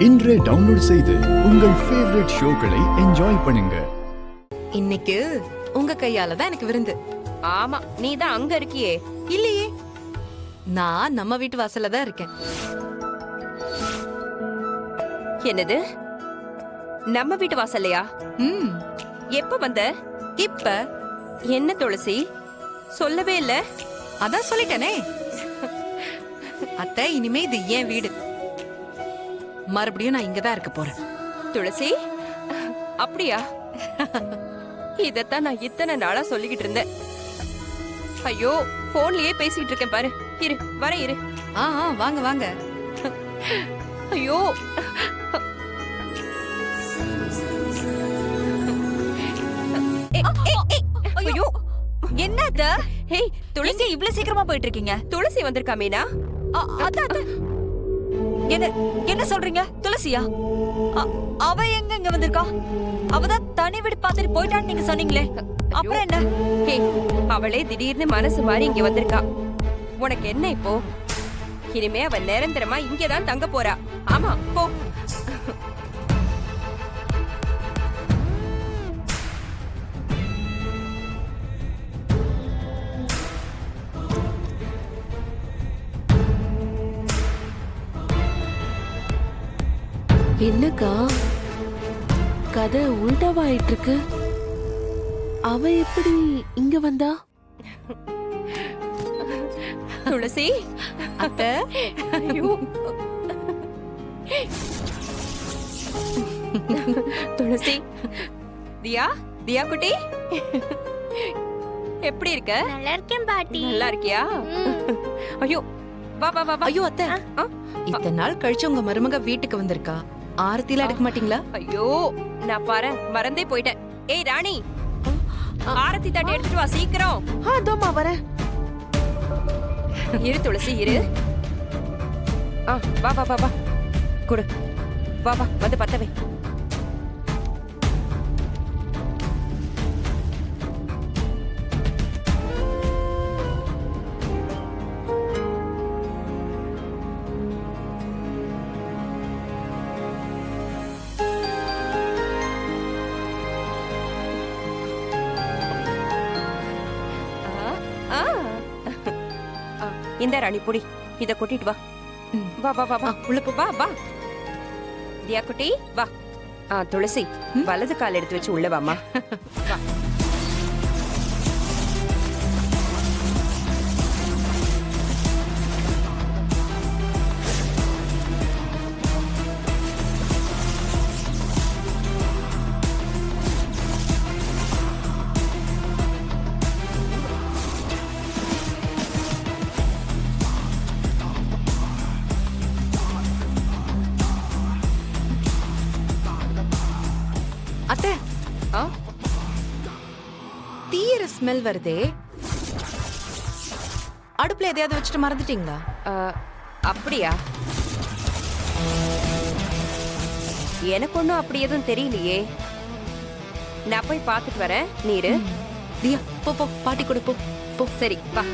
இன்றே டவுன்லோட் செய்து உங்கள் ஃபேவரட் ஷோக்களை என்ஜாய் பண்ணுங்க. இன்னைக்கு உங்க கையால தான் எனக்கு விருந்து. ஆமா, நீ தான் அங்க இருக்கியே. இல்லையே, நான் நம்ம வீட்டு வாசல்ல தான் இருக்கேன். என்னது, நம்ம வீட்டு வாசல்லையா? ம், எப்ப வந்த? இப்ப என்ன துளசி, சொல்லவே இல்ல? அதான் சொல்லிட்டேனே. அத்தை, இனிமே இது ஏன் வீடு. மறுபடியும் நான் இங்கதான் இருக்க போறேன். துளசி, அப்படியா? இதத்தான் நான் இத்தனை நாளா சொல்லிக்கிட்டு இருந்தேன். ஐயோ, போன்லயே பேசிட்டு இருக்கேன் பாரு. இரு, வர இரு. வாங்க வாங்க. ஐயோ, ஐயோ, என்னது? ஹேய் துளசி, இவ்ளோ சீக்கிரமா போயிட்டு இருக்கீங்க? துளசி வந்திருக்கா மீனா? அதான் என்ன சொல்றீங்க? துளசியா? அவ எங்க இங்க வந்திருக்கா? அவதான் தனி வீடு பார்த்துட்டு போயிட்டான்னு நீங்க சொன்னீங்களே, அப்புறம் என்ன? ஹே, அவளே திடீர்னு மனசு மாறி இங்க வந்திருக்கா. உனக்கு என்ன இப்போ? இனிமே அவ நிரந்தரமா இங்கதான் தங்க போறா. ஆமா, போ. என்னக்கா கதை உள்டாவாயிட்டு இருக்கு? அவ எப்படி இங்க வந்தா? துளசி, அத்தை, ஐயோ. துளசி, தியா, தியா குட்டி, எப்படி இருக்க? நல்லா இருக்கேன் பாட்டி. நல்லா இருக்கியா? ஐயோ, வா வா வா வா. ஐயோ அத்தை, இத்தனை நாள் கழிச்சு உங்க மருமக வீட்டுக்கு வந்திருக்கா. ஆரத்தில எடுக்க மாட்டீங்களா? ஐயோ, நான் பாரு மறந்தே போயிட்டேன். ஏய் ராணி, ஆரத்தி தட்டி எடுத்துட்டு வா சீக்கிரம். அதோமா வரேன். இரு துளசி, இரு. வா வா வா வா, குடு. வா வா, வந்து பத்தவே. இந்த ராணி புடி, இத கொட்டிட்டு வா. வா வா வா வா, உள்ள போ. வா வா தியா குட்டி, வா. துளசி, வலது கால் எடுத்து வச்சு உள்ள வாமா. வா. அத்தை, தீர ஸ்மெல் வருதே. அடுப்புல எதையாவது வச்சுட்டு மறந்துட்டீங்களா? அப்படியா? எனக்கு ஒண்ணும் அப்படி எதுவும் தெரியலையே. நான் போய் பார்த்துட்டு வரேன். நீரு தியா, போ போ, பாட்டி கூட போ. சரி, வா.